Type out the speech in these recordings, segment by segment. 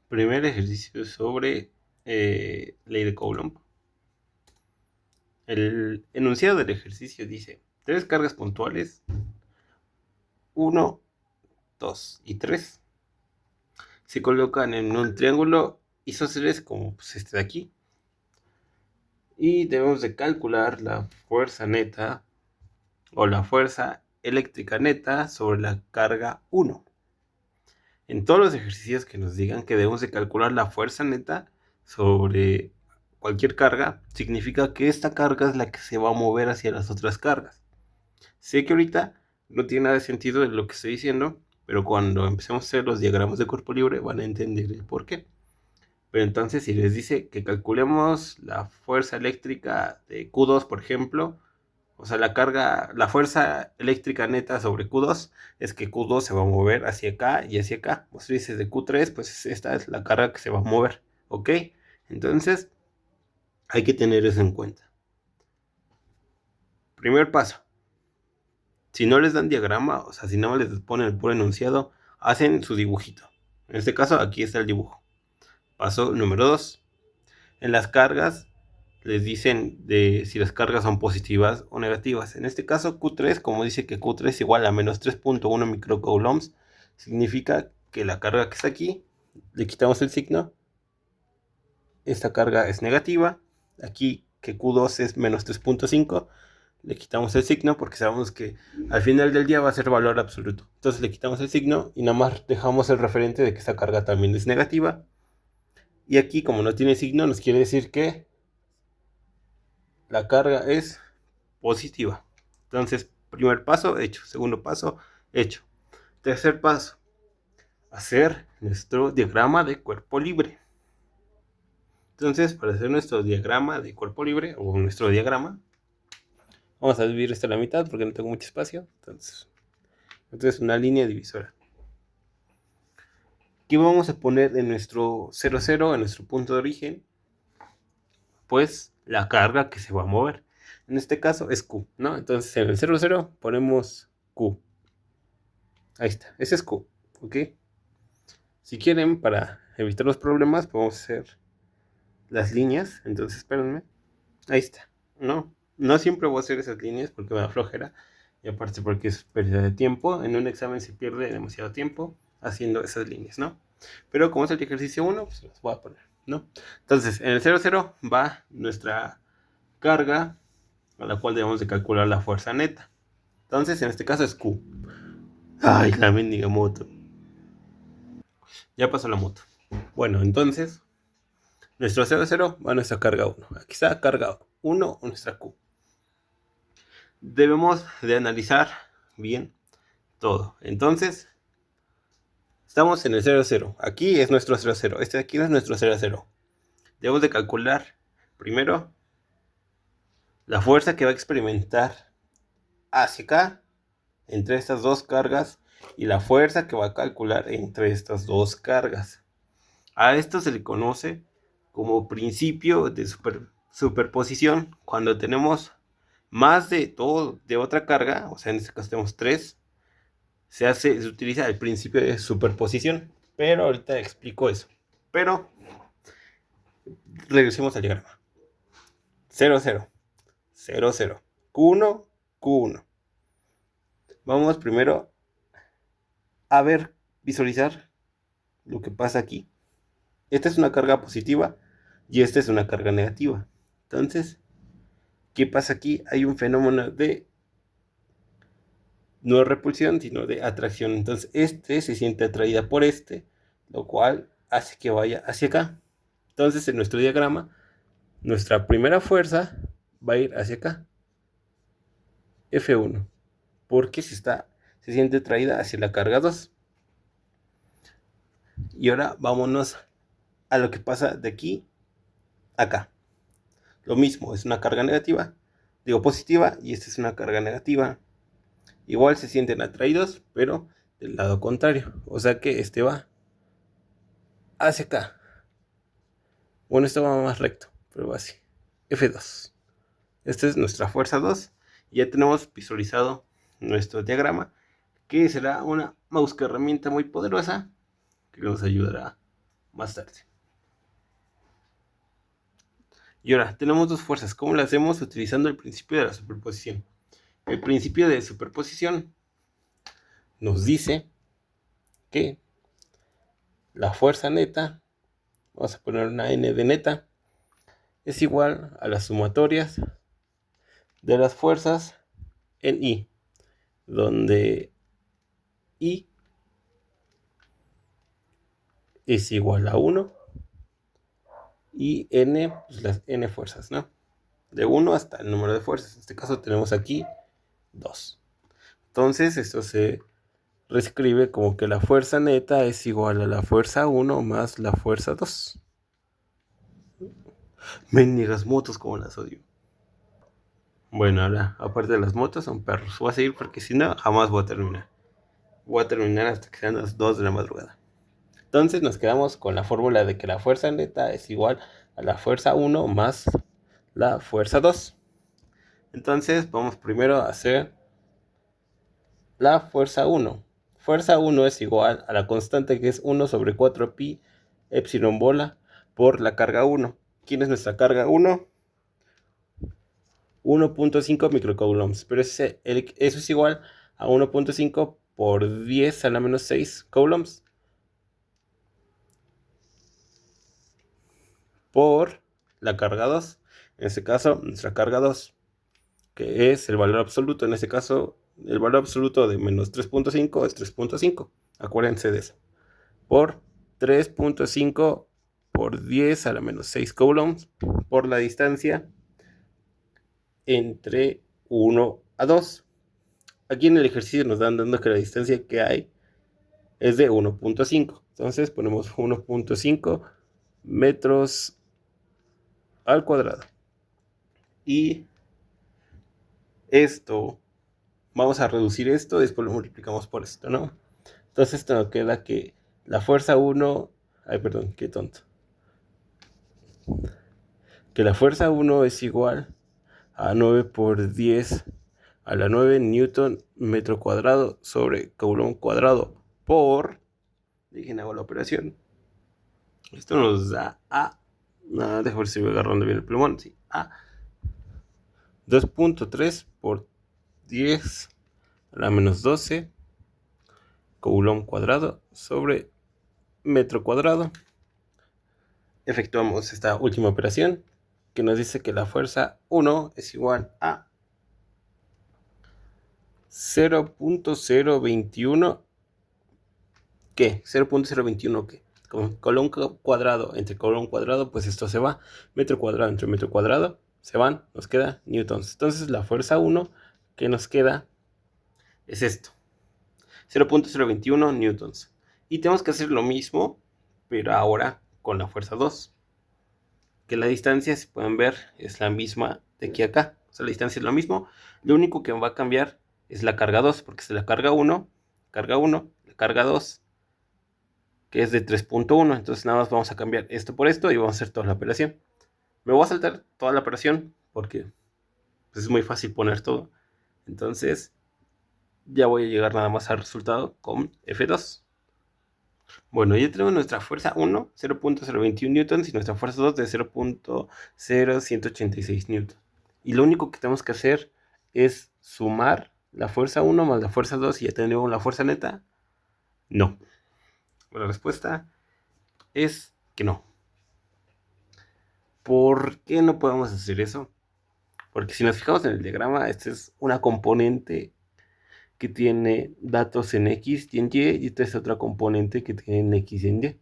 Primer ejercicio sobre ley de Coulomb. El enunciado del ejercicio dice: tres cargas puntuales, 1, 2 y 3, se colocan en un triángulo isósceles como pues este de aquí, y debemos de calcular la fuerza neta o la fuerza eléctrica neta sobre la carga 1. En todos los ejercicios que nos digan que debemos de calcular la fuerza neta sobre cualquier carga, significa que esta carga es la que se va a mover hacia las otras cargas. Sé que ahorita no tiene nada de sentido en lo que estoy diciendo, pero cuando empecemos a hacer los diagramas de cuerpo libre van a entender el por qué. Pero entonces, si les dice que calculemos la fuerza eléctrica de Q2, por ejemplo, o sea, la fuerza eléctrica neta sobre Q2 es que Q2 se va a mover hacia acá y hacia acá. Pues dices de Q3, pues esta es la carga que se va a mover, ¿ok? Entonces, hay que tener eso en cuenta. Primer paso. Si no les dan diagrama, o sea, si no les ponen el puro enunciado, hacen su dibujito. En este caso, aquí está el dibujo. Paso número 2. En las cargas les dicen de si las cargas son positivas o negativas. En este caso, Q3, como dice que Q3 es igual a menos 3.1 microcoulombs, significa que la carga que está aquí, le quitamos el signo, esta carga es negativa. Aquí que Q2 es menos 3.5, le quitamos el signo porque sabemos que al final del día va a ser valor absoluto. Entonces le quitamos el signo y nada más dejamos el referente de que esta carga también es negativa. Y aquí, como no tiene signo, nos quiere decir que la carga es positiva. Entonces, primer paso, hecho. Segundo paso, hecho. Tercer paso, hacer nuestro diagrama de cuerpo libre. Entonces, para hacer nuestro diagrama de cuerpo libre, o nuestro diagrama, vamos a dividir esto a la mitad porque no tengo mucho espacio. Entonces una línea divisora. Aquí vamos a poner en nuestro 0, 0, en nuestro punto de origen, pues la carga que se va a mover. En este caso es Q, ¿no? Entonces en el 0, 0 ponemos Q. Ahí está, ese es Q, ¿ok? Si quieren, para evitar los problemas, podemos hacer las líneas. Entonces, espérenme. Ahí está, ¿no? No siempre voy a hacer esas líneas porque me da flojera. Y aparte porque es pérdida de tiempo. En un examen se pierde demasiado tiempo haciendo esas líneas, ¿no? Pero como es el ejercicio 1, pues las voy a poner, ¿no? Entonces, en el 0, 0 va nuestra carga a la cual debemos de calcular la fuerza neta. Entonces, en este caso es Q. Ay, la mendiga moto. Ya pasó la moto. Bueno, entonces, nuestro 0, 0 va a nuestra carga 1. Aquí está carga 1 o nuestra Q. Debemos de analizar bien todo. Entonces, estamos en el 0, 0. Aquí es nuestro 0, 0. Este de aquí es nuestro 0, 0. Debemos de calcular primero la fuerza que va a experimentar hacia acá entre estas dos cargas y la fuerza que va a calcular entre estas dos cargas. A esto se le conoce como principio de superposición. Cuando tenemos más de otra carga, o sea, en este caso tenemos 3, se utiliza el principio de superposición. Pero ahorita explico eso. Pero regresemos al diagrama. 0, 0, 0, 0, Q1, Q1. Vamos primero a visualizar lo que pasa aquí. Esta es una carga positiva y esta es una carga negativa. Entonces, ¿qué pasa aquí? Hay un fenómeno de no repulsión, sino de atracción. Entonces, este se siente atraída por este, lo cual hace que vaya hacia acá. Entonces, en nuestro diagrama, nuestra primera fuerza va a ir hacia acá, F1, porque se siente atraída hacia la carga 2. Y ahora vámonos a lo que pasa de aquí a acá. Lo mismo, es una carga negativa, digo positiva, y esta es una carga negativa. Igual se sienten atraídos, pero del lado contrario. O sea que este va hacia acá. Bueno, esto va más recto, pero va así. F2. Esta es nuestra fuerza 2. Y ya tenemos visualizado nuestro diagrama, que será una mouse herramienta muy poderosa que nos ayudará más tarde. Y ahora, tenemos dos fuerzas. ¿Cómo lo hacemos? Utilizando el principio de la superposición. El principio de superposición nos dice que la fuerza neta, vamos a poner una n de neta, es igual a las sumatorias de las fuerzas en I, donde I es igual a 1 y n, pues las n fuerzas, ¿no? De 1 hasta el número de fuerzas. En este caso tenemos aquí 2. Entonces esto se reescribe como que la fuerza neta es igual a la fuerza 1 más la fuerza 2. Mendigas motos, como las odio. Bueno, ahora, aparte de las motos, son perros. Voy a seguir porque si no, jamás voy a terminar. Voy a terminar hasta que sean las 2 de la madrugada. Entonces nos quedamos con la fórmula de que la fuerza neta es igual a la fuerza 1 más la fuerza 2. Entonces vamos primero a hacer la fuerza 1. Fuerza 1 es igual a la constante que es 1 sobre 4 pi epsilon bola por la carga 1. ¿Quién es nuestra carga 1? 1.5 microcoulombs, pero eso es igual a 1.5 por 10 a la menos 6 coulombs por la carga 2. En este caso, nuestra carga 2, que es el valor absoluto. En este caso, el valor absoluto de menos 3.5 es 3.5. Acuérdense de eso. Por 3.5 por 10 a la menos 6 coulombs por la distancia entre 1 a 2. Aquí en el ejercicio nos dan dando que la distancia que hay es de 1.5. Entonces ponemos 1.5 metros al cuadrado. Y esto, vamos a reducir esto, después lo multiplicamos por esto, ¿no? Entonces esto nos queda que la fuerza 1, qué tonto. Que la fuerza 1 es igual a 9 por 10 a la 9 newton metro cuadrado sobre coulomb cuadrado por, dejen hago la operación. Esto nos da a, déjame ver si voy agarrando bien el plumón, sí, a 2.3 por 10 a la menos 12 coulomb cuadrado sobre metro cuadrado. Efectuamos esta última operación que nos dice que la fuerza 1 es igual a 0.021 ¿qué? 0.021 ¿qué? Con coulomb cuadrado entre coulomb cuadrado, pues esto se va, metro cuadrado entre metro cuadrado, se van, nos queda newtons. Entonces la fuerza 1 que nos queda es esto, 0.021 newtons. Y tenemos que hacer lo mismo, pero ahora con la fuerza 2. Que la distancia, si pueden ver, es la misma de aquí a acá. O sea, la distancia es lo mismo. Lo único que va a cambiar es la carga 2, porque es la carga 1, la carga 2, que es de 3.1. Entonces nada más vamos a cambiar esto por esto y vamos a hacer toda la operación. Me voy a saltar toda la operación porque pues, es muy fácil poner todo. Entonces ya voy a llegar nada más al resultado con F2. Bueno, ya tenemos nuestra fuerza 1, 0.021 newtons, y nuestra fuerza 2 de 0.0186 newtons. Y lo único que tenemos que hacer es sumar la fuerza 1 más la fuerza 2 y ya tenemos la fuerza neta. No. La respuesta es que no. ¿Por qué no podemos hacer eso? Porque si nos fijamos en el diagrama, esta es una componente que tiene datos en X y en Y, y esta es otra componente que tiene en X y en Y.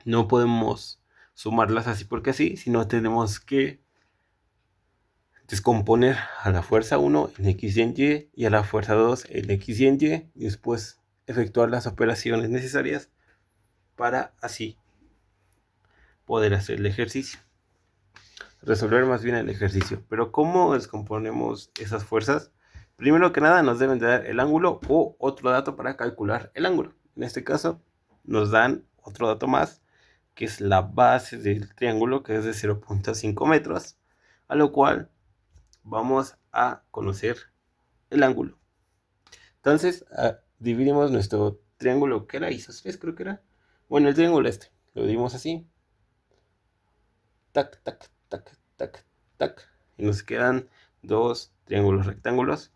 No podemos sumarlas así porque así, sino tenemos que descomponer a la fuerza 1 en X y en Y y a la fuerza 2 en X y en Y, y después efectuar las operaciones necesarias para así poder hacer el ejercicio. Resolver más bien el ejercicio. Pero ¿cómo descomponemos esas fuerzas? Primero que nada nos deben de dar el ángulo o otro dato para calcular el ángulo. En este caso nos dan otro dato más, que es la base del triángulo, que es de 0.5 metros, a lo cual vamos a conocer el ángulo. Entonces dividimos nuestro triángulo, que era isósceles, creo que era. Bueno, el triángulo este lo dimos así. Tac, tac, tac, tac, tac. Y nos quedan dos triángulos rectángulos.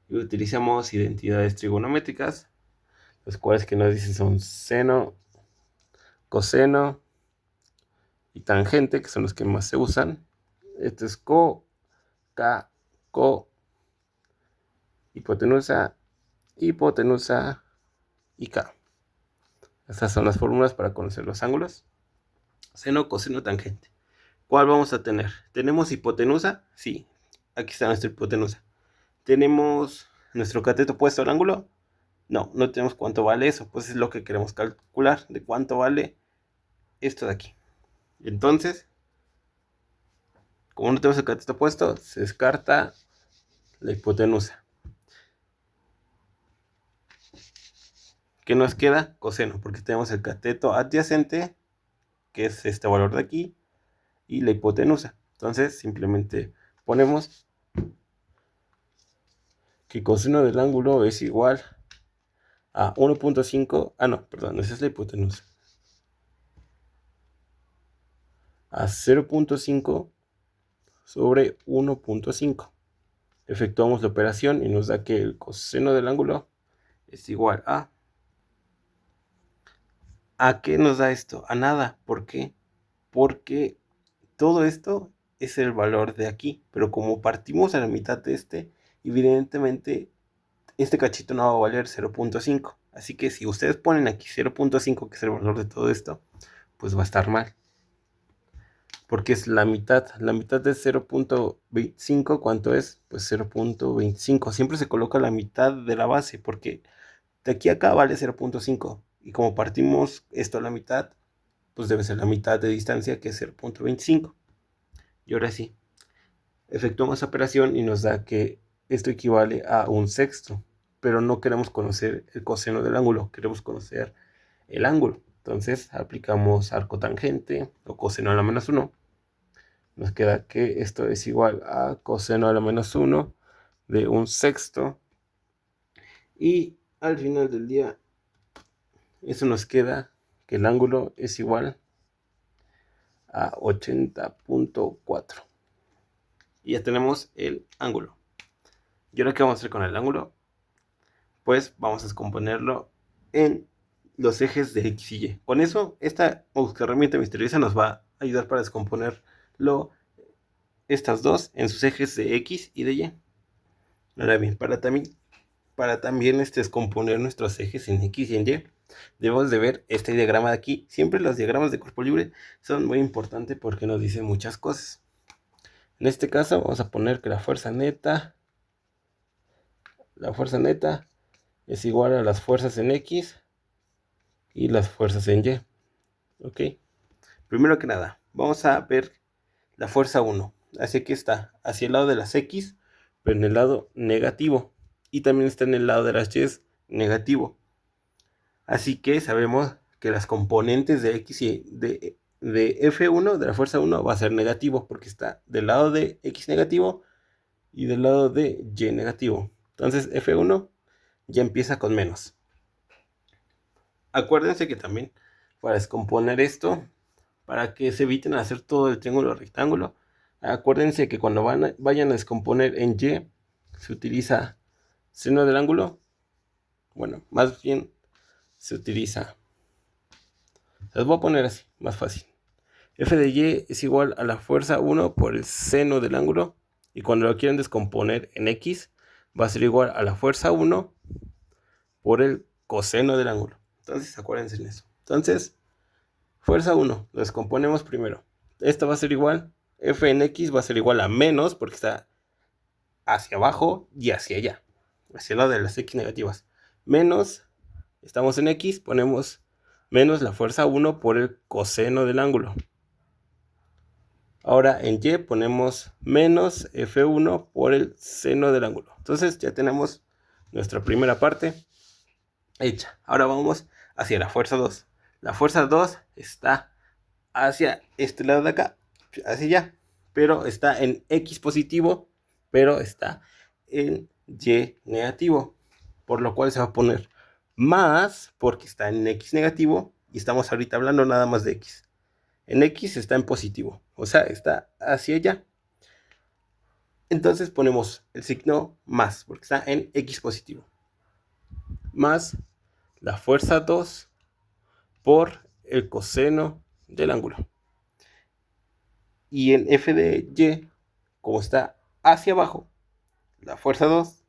Y utilizamos identidades trigonométricas, los cuales que nos dicen son seno, coseno y tangente, que son los que más se usan. Este es K, co, hipotenusa, hipotenusa y K. Estas son las fórmulas para conocer los ángulos. Seno, coseno, tangente. ¿Cuál vamos a tener? ¿Tenemos hipotenusa? Sí, aquí está nuestra hipotenusa. ¿Tenemos nuestro cateto opuesto al ángulo? No, no tenemos cuánto vale eso. Pues es lo que queremos calcular, de cuánto vale esto de aquí. Entonces, como no tenemos el cateto opuesto, se descarta la hipotenusa. ¿Qué nos queda? Coseno, porque tenemos el cateto adyacente, que es este valor de aquí, y la hipotenusa. Entonces, simplemente ponemos que coseno del ángulo es igual a 1.5. Ah, no, perdón, esa es la hipotenusa. A 0.5 sobre 1.5. Efectuamos la operación y nos da que el coseno del ángulo es igual a... ¿A qué nos da esto? A nada. ¿Por qué? Porque todo esto es el valor de aquí, pero como partimos a la mitad de este, evidentemente este cachito no va a valer 0.5. Así que si ustedes ponen aquí 0.5, que es el valor de todo esto, pues va a estar mal. Porque es la mitad. La mitad de 0.25, ¿cuánto es? Pues 0.25. Siempre se coloca la mitad de la base, porque de aquí a acá vale 0.5. Y como partimos esto a la mitad, pues debe ser la mitad de distancia, que es 0.25. Y ahora sí, efectuamos la operación y nos da que esto equivale a un sexto. Pero no queremos conocer el coseno del ángulo, queremos conocer el ángulo. Entonces aplicamos arco tangente o coseno a la menos 1. Nos queda que esto es igual a coseno a la menos 1 de un sexto. Y al final del día, eso nos queda que el ángulo es igual a 80.4. Y ya tenemos el ángulo. ¿Y ahora qué vamos a hacer con el ángulo? Pues vamos a descomponerlo en los ejes de X y Y. Con eso, esta herramienta misteriosa nos va a ayudar para descomponerlo, estas dos, en sus ejes de X y de Y. Ahora bien, para también descomponer nuestros ejes en X y en Y, debemos de ver este diagrama de aquí. Siempre los diagramas de cuerpo libre son muy importantes porque nos dicen muchas cosas. En este caso vamos a poner que la fuerza neta es igual a las fuerzas en X y las fuerzas en Y. Ok. Primero que nada, vamos a ver la fuerza 1. Así que está hacia el lado de las X, pero en el lado negativo. Y también está en el lado de las Y negativo. Así que sabemos que las componentes de X y de F1, de la fuerza 1, va a ser negativo, porque está del lado de X negativo y del lado de Y negativo. Entonces F1 ya empieza con menos. Acuérdense que también para descomponer esto, para que se eviten hacer todo el triángulo rectángulo, acuérdense que cuando vayan a descomponer en Y, se utiliza seno del ángulo. Bueno, más bien se utiliza... Las voy a poner así, más fácil. F de Y es igual a la fuerza 1 por el seno del ángulo. Y cuando lo quieran descomponer en X, va a ser igual a la fuerza 1 por el coseno del ángulo. Entonces, acuérdense en eso. Entonces, fuerza 1, lo descomponemos primero. Esto va a ser igual, F en X va a ser igual a menos, porque está hacia abajo y hacia allá, hacia el lado de las X negativas. Menos, estamos en X, ponemos menos la fuerza 1 por el coseno del ángulo. Ahora en Y ponemos menos F1 por el seno del ángulo. Entonces ya tenemos nuestra primera parte hecha. Ahora vamos hacia la fuerza 2. La fuerza 2 está hacia este lado de acá, hacia allá, pero está en X positivo, pero está en Y negativo, por lo cual se va a poner más porque está en X negativo y estamos ahorita hablando nada más de X. En X está en positivo, o sea, está hacia allá. Entonces ponemos el signo más, porque está en X positivo. Más la fuerza 2 por el coseno del ángulo. Y en f de y, como está hacia abajo, la fuerza 2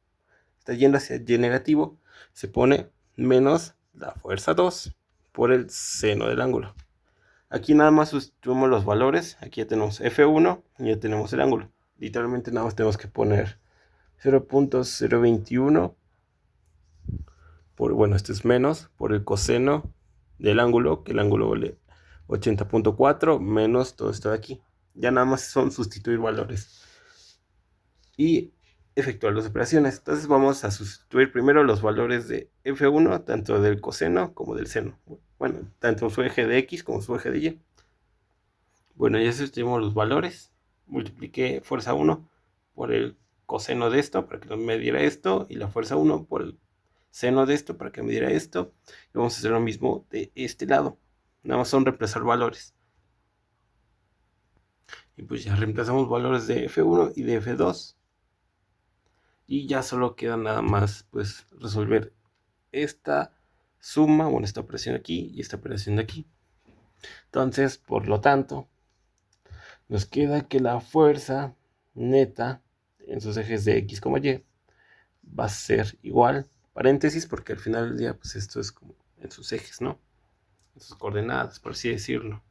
está yendo hacia y negativo, se pone menos la fuerza 2 por el seno del ángulo. Aquí nada más sustituimos los valores. Aquí ya tenemos F1 y ya tenemos el ángulo. Literalmente nada más tenemos que poner 0.021 por, bueno, esto es menos por el coseno del ángulo, que el ángulo vale 80.4 menos todo esto de aquí. Ya nada más son sustituir valores y efectuar las operaciones. Entonces vamos a sustituir primero los valores de F1, tanto del coseno como del seno. Bueno, tanto su eje de X como su eje de Y. Bueno, ya sustituimos los valores. Multipliqué fuerza 1 por el coseno de esto para que me diera esto, y la fuerza 1 por el seno de esto para que me diera esto. Y vamos a hacer lo mismo de este lado. Nada más son reemplazar valores. Y pues ya reemplazamos valores de F1 y de F2. Y ya solo queda nada más pues resolver esta suma, bueno, esta operación aquí y esta operación de aquí. Entonces, por lo tanto, nos queda que la fuerza neta en sus ejes de X como Y va a ser igual, paréntesis, porque al final del día pues esto es como en sus ejes, ¿no? En sus coordenadas, por así decirlo.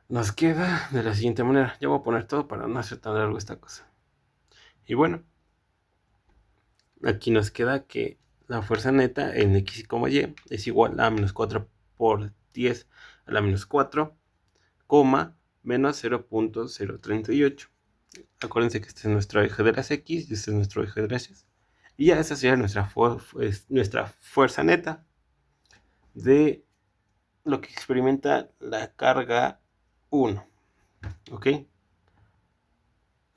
Nos queda de la siguiente manera. Ya voy a poner todo para no hacer tan largo esta cosa. Y bueno, aquí nos queda que la fuerza neta en X como Y es igual a menos 4 por 10 a la menos 4, menos 0.038. Acuérdense que este es nuestro eje de las X y este es nuestro eje de las Y. Y ya esa sería nuestra fuerza neta de lo que experimenta la carga 1. ¿Ok? Y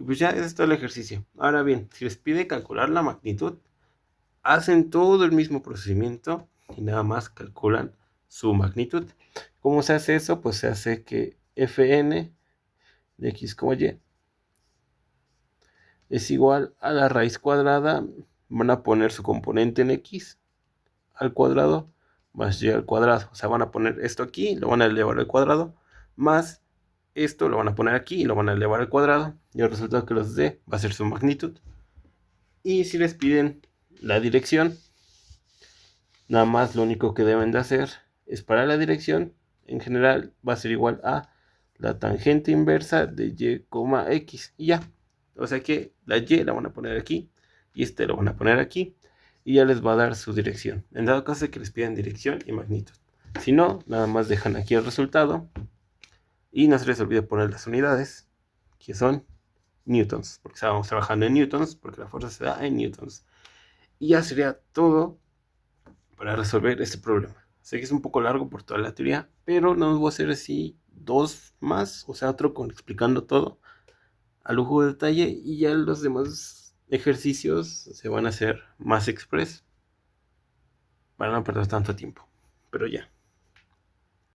pues ya, ese es todo el ejercicio. Ahora bien, si les pide calcular la magnitud, hacen todo el mismo procedimiento y nada más calculan su magnitud. ¿Cómo se hace eso? Pues se hace que Fn de X como Y es igual a la raíz cuadrada. Van a poner su componente en X al cuadrado más Y al cuadrado. O sea, van a poner esto aquí, lo van a elevar al cuadrado, más esto lo van a poner aquí y lo van a elevar al cuadrado. Y el resultado que les dé va a ser su magnitud. Y si les piden la dirección, nada más lo único que deben de hacer es para la dirección, en general va a ser igual a la tangente inversa de Y, X. Y ya. O sea que la Y la van a poner aquí y este lo van a poner aquí. Y ya les va a dar su dirección. En dado caso de que les pidan dirección y magnitud. Si no, nada más dejan aquí el resultado. Y no se les olvide poner las unidades, que son newtons. Porque estábamos trabajando en newtons, porque la fuerza se da en newtons. Y ya sería todo para resolver este problema. Sé que es un poco largo por toda la teoría, pero no voy a hacer así 2 más, o sea, otro con explicando todo a lujo de detalle, y ya los demás ejercicios se van a hacer más express para no perder tanto tiempo. Pero ya.